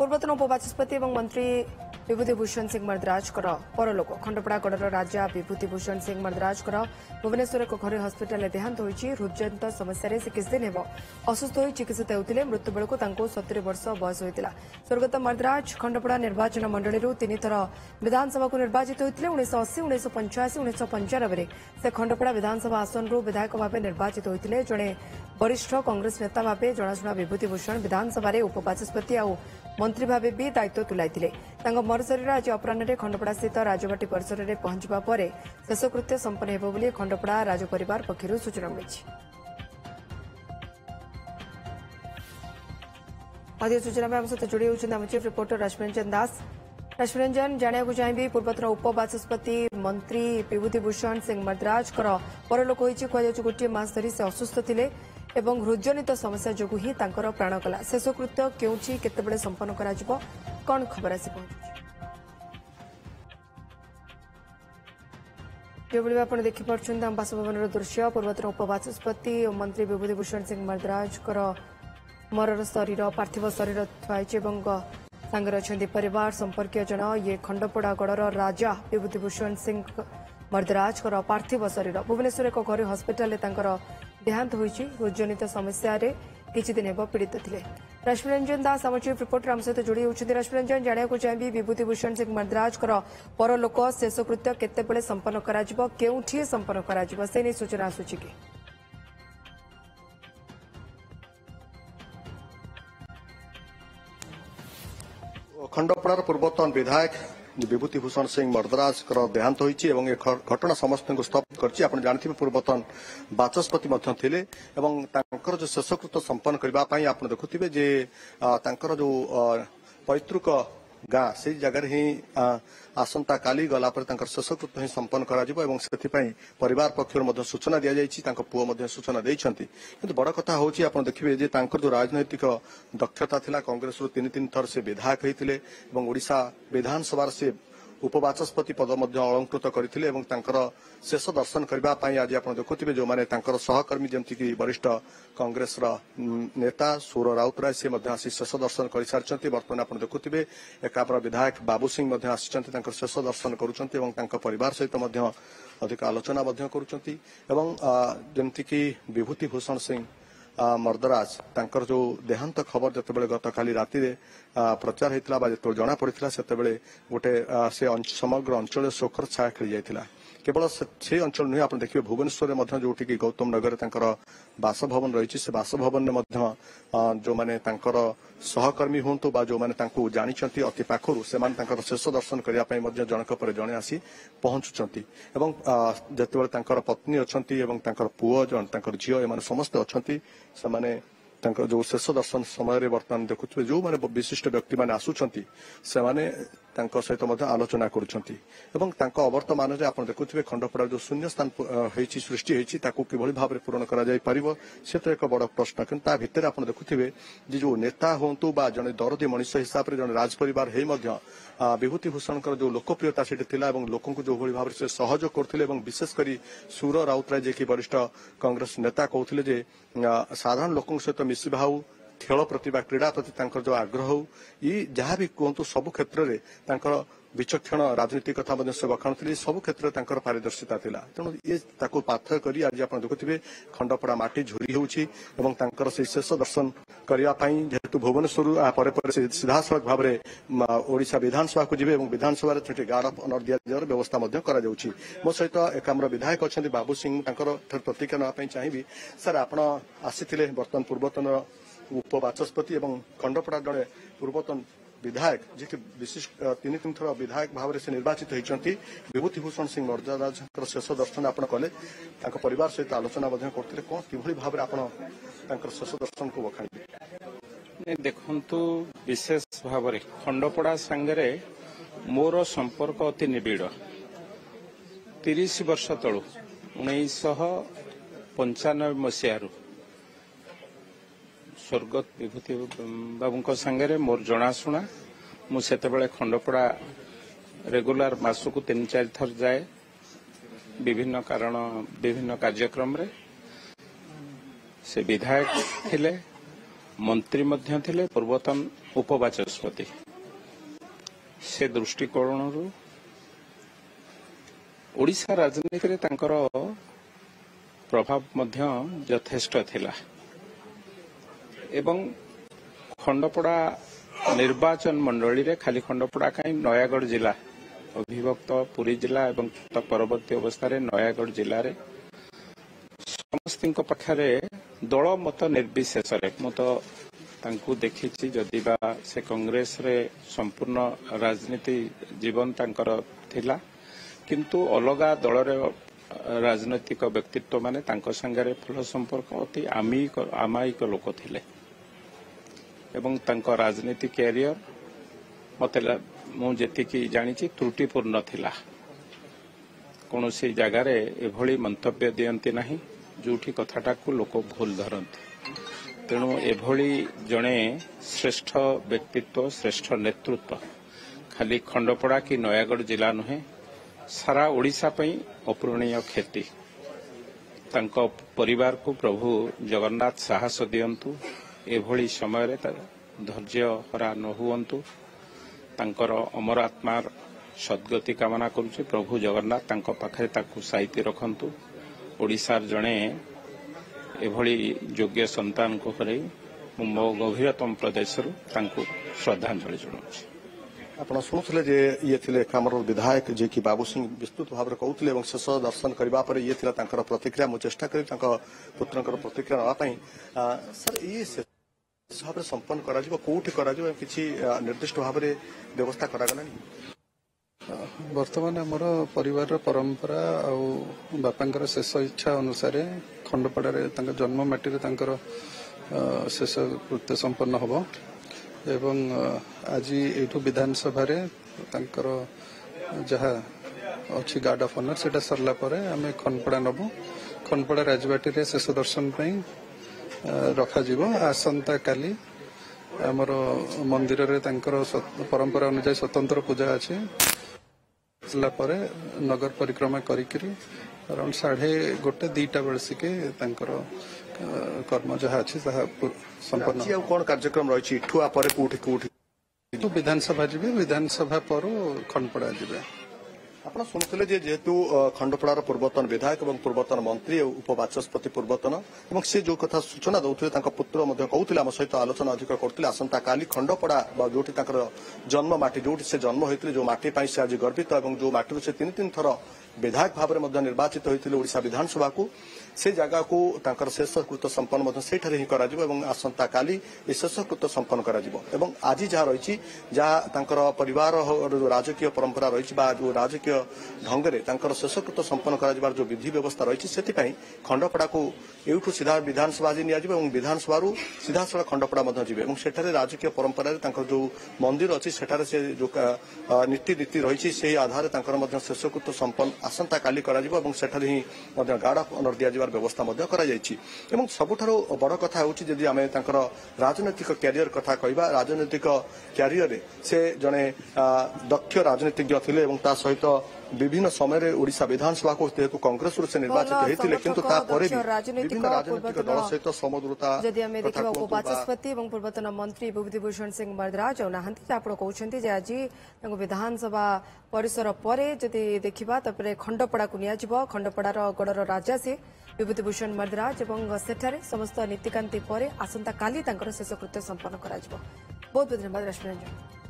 पूर्वतन उपबाचस्पति और मंत्री विभूतिभूषण सिंह मर्दराज परलोक खंडपड़ा गड़र राजा विभूतिभूषण सिंह मर्दराज भुवनेश्वर एक घर हस्पिटाल देहांत होती हृदजनित समस्या से किछ दिन असुस्थ हो चिकित्सित होते मृत्यु बेलू 70 वर्ष बयस होता स्वर्गत मर्दराज खंडपड़ा निर्वाचन मंडली तीन थर विधानसभा को निर्वाचित होते 1980 1985 1995 से खंडपड़ा विधानसभा आसन विधायक भाव निर्वाचित होते जड़े वरिष्ठ कांग्रेस नेता भाव जनाशुना विभूतिभूषण विधानसभा उपबाचस्पति और मंत्री भाव भी दायित्व तुलाई मरशरीर आज अपराह खंडपड़ा स्थित राजबाटी परिसर में पहुंचवा पर शेषकृत्य संपन्न हो खंडपड़ा राजपरिवार पक्षर सूचना मिली। अधिक सूचना में आम सहित जोड़ी होती चीफ रिपोर्टर रश्मिरंजन दास। रश्मिरंजन जाना चाहिए पूर्वतन उपबाचस्पति मंत्री विभूतिभूषण सिंह मर्दराज परलोक होती गोटे मास धरी से असुस्थ थे एवं हृदजनित समस्या जो ही प्राण कला शेषकृत्य केउठी केतेबेले संपन्न करा जिवो कौन खबर आसी पहुंची जो आप देखिपुं आम बासभवन दृश्य पूर्वतन उपबाचस्पति और मंत्री विभूतिभूषण सिंह मर्दराज मरर शरीर पार्थिव शरीर थुआई सांगे अच्छा परिवार संपर्कीय जन ये खंडपड़ा गड़र राजा विभूतिभूषण सिंह मर्दराज पार्थिव शरीर भुवनेश्वर एक घर हस्पिटाल देहांत होती हृदजनित समस्या किछि दिन पीड़ित थे। रश्मिरंजन दास आम चीफ रिपोर्टर आम सहित जोड़ी होती रश्मिरंजन जाना चाहिए विभूतिभूषण सिंह मर्दराज परलोक शेषकृत्य केतेबेले संपन्न करा जिवो केउठी संपन्न करा जिवो से नहीं सूचना आसुछि कि खंडपड़ार पूर्वतन विधायक विभूतिभूषण सिंह मर्दराज देहांत होती घटना समस्त को स्तब्ध कर जानते पूर्वतन बाचस्पति थे जो शेषकृत्य संपन्न करने आप देखुवे जे जो पैतृक गाँ से जगह ही आसंता काली गला शेषकृत्य ही संपन्न कर परिवार पक्षर सूचना दि जाती पुओ सूचना देती किंतु बड़ कथा हूँ आप देखिए जो राजनैतिक दक्षता थिला कांग्रेस तीन थर से विधायक होते ओडिशा विधानसभा से उपबाचस्पति पद अलंकृत करते शेष दर्शन करने आज आप देखुवे जो मैंने सहकर्मी जमीक वरिष्ठ कांग्रेस नेता सूर राउतराय से आसी शेष दर्शन कर सारी बर्तमान आप देखुवे एकापर विधायक बाबू सिंह आसी शेष दर्शन कर परिवार सहित अधिक आलोचना करमतीक विभूतिभूषण सिंह मर्दराज तांकर जो देहांत खबर जिते गत काली राति प्रचार होता जो जना पड़ा से गोटे से समग्र अंचल शोकर छाया खेली जाता केवल से अंचल नुहे आप देखिए भुवनेश्वर में जो गौतम नगर बासभवन रही से बासभवन में जो मैंने सहकर्मी हूँ जो मैंने जानी अति पाखर से शेष दर्शन करने जनक पर जड़े आसी पहुंचुंट जिते पत्नी अच्छा पुओ झील एम समस्ते अच्छा जो शेष दर्शन समय बर्तमान देखुए जो मैंने विशिष्ट व्यक्ति मैंने आसुंच से सहित आलोचना करवर्तमान आप देखुए खंडपड़ा जो शून्य स्थान सृष्टि होती भाव में पूरण कर तो एक बड़ प्रश्न कि भितर आप देखुए जो नेता हूँ जड़े दरदी मनीष हिसाब से जड़े राजपरिवार विभूतिभूषण जो लोकप्रियता से लोक जो भाव से सहयोग करते विशेषकर सूर राउतराय जी की वरिष्ठ कांग्रेस नेता कहते साधारण लोकों सहित मिसवा हो खेल प्रति क्रीड़ा प्रति जो आग्रह हो ये जहाँ भी कहतु सबु क्षेत्र में विचक्षण राजनीति कथा से बखाणुले सबु क्षेत्र में पारदर्शिता थिला तेणु ये पाथय कर आज आप देखुए खंडपड़ा माटी झुरी होची शेष दर्शन करने जेहेतु भुवनेश्वर सीधा सड़क भाव में ओडिशा विधानसभा को जीवे विधानसभा गार्ड ऑफ ऑनर दिया व्यवस्था मो सहित एकाम्र विधायक अच्छा बाबू सिंह प्रतिक्रिया नापी चाहिए सर आप आसी बर्तमान पूर्वतन उपबाचस्पति और खंडपड़ा जड़े पूर्वतन विधायक जी के विशिष्ट तीन थर विधायक भाव से निर्वाचित होती विभूतिभूषण सिंह मर्दराज शेष दर्शन आप कले परिवार सहित आलोचना करते कौन कि भाव में शेष दर्शन को बखाणी देखु विशेष भाव खंडपड़ा सांगे मोर संपर्क अति निबिड़ 30 वर्ष तलु 1995 मसीह स्वर्गत विभूति बाबू सांगे मोर जनाशुना मुझे खंडपड़ा रेगुलर मासकु 3-4 थर जाए विभिन्न कारण विभिन्न कार्यक्रम रे से विधायक थिले मंत्री मध्य थिले पूर्वतन उपबाचस्पति से दृष्टिकोण ओडिशा राजनीति रे तांकर प्रभाव मध्य यथेष्ट थिला एवं खंडपड़ा निर्वाचन मंडली रे खाली खंडपड़ा कहीं नयागढ़ जिला अभिभक्त पुरी जिला एवं परवर्ती अवस्था रे नयागढ़ जिला रे समस्त पाखे दल मत निर्विशेष मु तो तांकु देखिछि जदि बा से कांग्रेस रे संपूर्ण राजनीति जीवन तांकर थिला किंतु अलगा दल रे राजनैतिक व्यक्तित्व माने तांको संगे फल संपर्क अति आमायिक लोक थिले एवं तांको राजनीति कैरियर मते मु जेतिकी जानिछि त्रुटिपूर्ण थिला कोनोसी जगार एभली मंतव्य दियंती नाही जोठी कथाटा को लोक भूल धरती तेणु एभली जड़े श्रेष्ठ व्यक्तित्व श्रेष्ठ नेतृत्व खाली खंडपड़ा कि नयागढ़ जिला नुहे सारा ओडिशा पई अपूरणीय क्षति तांको परिवार को प्रभु जगन्नाथ साहस दियंतु एभली समय रे धैर्य हरा न हुअंतु तांकर अमर आत्मार सद्गति कामना करुछि प्रभु जगन्नाथ तांको पाखरे ताकु साइति रखंतु ओडिशार जड़े एभली योग्य संतान को हरई मो गभीरतम प्रदेश श्रद्धांजलि जनाऊँ ଆପଣ ଶୁଣୁଥିଲେ ଯେ ଇଏ ଥିଲେ କାମର ବିଧାୟକ ଯିଏକି ବାବୁ ସିଂ ବିସ୍ତୃତ ଭାବରେ କହୁଥିଲେ ଏବଂ ଶେଷ ଦର୍ଶନ କରିବା ପରେ ଇଏ ଥିଲା ତାଙ୍କର ପ୍ରତିକ୍ରିୟା ମୁଁ ଚେଷ୍ଟା କରିବି ତାଙ୍କ ପୁତ୍ରଙ୍କର ପ୍ରତିକ୍ରିୟା ନେବା ପାଇଁ ସାର୍ ଇଏ ଶେଷ ଭାବରେ ସମ୍ପନ୍ନ କରାଯିବ କୋଉଠି କରାଯିବ କିଛି ନିର୍ଦ୍ଦିଷ୍ଟ ଭାବରେ ବ୍ୟବସ୍ଥା କରାଗଲାନି ବର୍ତ୍ତମାନ ଆମର ପରିବାରର ପରମ୍ପରା ଆଉ ବାପାଙ୍କର ଶେଷ ଇଚ୍ଛା ଅନୁସାରେ ଖଣ୍ଡପଡ଼ାରେ ତାଙ୍କ ଜନ୍ମ ମାଟିରେ ତାଙ୍କର ଶେଷ କୃତ୍ୟ ସମ୍ପନ୍ନ ହେବ ଏବଂ ଆଜି ଏଇଠୁ ବିଧାନସଭାରେ ତାଙ୍କର ଯାହା ଅଛି ଗାର୍ଡ ଅଫ୍ ଅନର ସେଟା ସରିଲା ପରେ ଆମେ ଖଣ୍ଡପଡ଼ା ନେବୁ ଖଣ୍ଡପଡ଼ା ରାଜବାଟୀରେ ଶେଷ ଦର୍ଶନ ପାଇଁ ରଖାଯିବ ଆସନ୍ତା କାଲି ଆମର ମନ୍ଦିରରେ ତାଙ୍କର ପରମ୍ପରା ଅନୁଯାୟୀ ସ୍ୱତନ୍ତ୍ର ପୂଜା ଅଛି ଆସିଲା ପରେ ନଗର ପରିକ୍ରମା କରିକିରି ଅରାଉଣ୍ଡ 1:30-2ଟା ବେଳସିକେ ତାଙ୍କର କର୍ମ ଯାହା ଅଛି ତାହା ସମ୍ପନ୍ନ କଣ କାର୍ଯ୍ୟକ୍ରମ ରହିଛି ଏଠୁ ପରେ କୋଉଠି କୋଉଠି ବିଧାନସଭା ଯିବେ ବିଧାନସଭା ପରେ ଖଣ୍ଡପଡ଼ା ଯିବେ ଆପଣ ଶୁଣୁଥିଲେ ଯେ ଯେହେତୁ ଖଣ୍ଡପଡ଼ାର ପୂର୍ବତନ ବିଧାୟକ ଏବଂ ପୂର୍ବତନ ମନ୍ତ୍ରୀ ଉପବାଚସ୍ପତି ପୂର୍ବତନ ଏବଂ ସେ ଯୋଉ କଥା ସୂଚନା ଦଉଥିଲେ ତାଙ୍କ ପୁତ୍ର ମଧ୍ୟ କହୁଥିଲେ ଆମ ସହିତ ଆଲୋଚନା ଅଧିକ କରୁଥିଲେ ଆସନ୍ତାକାଲି ଖଣ୍ଡପଡ଼ା ବା ଯୋଉଠି ତାଙ୍କର ଜନ୍ମ ମାଟି ଯୋଉଠି ସେ ଜନ୍ମ ହୋଇଥିଲେ ଯୋଉ ମାଟି ପାଇଁ ସେ ଆଜି ଗର୍ବିତ ଏବଂ ଯୋଉ ମାଟିରୁ ସେ 3 ଥର ବିଧାୟକ ଭାବରେ ମଧ୍ୟ ନିର୍ବାଚିତ ହୋଇଥିଲେ ଓଡ଼ିଶା ବିଧାନସଭାକୁ से जगह को तांकर शेषकृत संपन्न सेठारे ही कराजिबो एवं आसंता काली ए शेषकृत संपन्न कराजिबो एवं आज जहाँ रही जहाँ तांकर परिवार जो राजकीय परंपरा रही जो राजकीय ढंगरे तांकर शेषकृत संपन्न कराजिबार जो विधि व्यवस्था रही सेतिपई खंडपड़ा को एठू सीधा विधानसभा जी नियाजिबो एवं विधानसभा सीधा सड़ा खंडपड़ा मध्य जिबे एवं सेठारे राजकीय परंपरा तांकर जो मंदिर अछि सेठारे से जो नीति रही से आधार तांकर मध्य शेषकृत संपन्न आसंता काली कराजिबो एवं सेठारे ही मध्य गार्ड ऑफ ऑनर दिया व्यवस्था सबुठारु बड़ कथा होउछि जदि आमे तांकर राजनीतिक कैरियर कथा कहबा राजनीतिक कैरियर से जने दक्ष राजनीतिज्ञ थिले एवं ता सहित विभिन्न समय ओडिशा विधानसभा को कांग्रेस से निर्वाचित होते किंतु विभिन्न राजनीतिक दल सहित समदूरता जदि आमे देखिबा उपबाचस्पति एवं पूर्वतन मंत्री विभूतिभूषण सिंह मर्दराज नाहंती आपण कहउछंती जे आज विधानसभा परिसर परे जदि देखिबा तपरे खंडपड़ा को निया जिवो खंडपड़ार गडर राजा से विभूतिभूषण मर्दराज एवं सेठारे समस्त नीतिकांति परे आसंता काली तांकर शेषकृत्य संपन्न करा जिवो बहुत बहुत धन्यवाद रश्मि रंजन।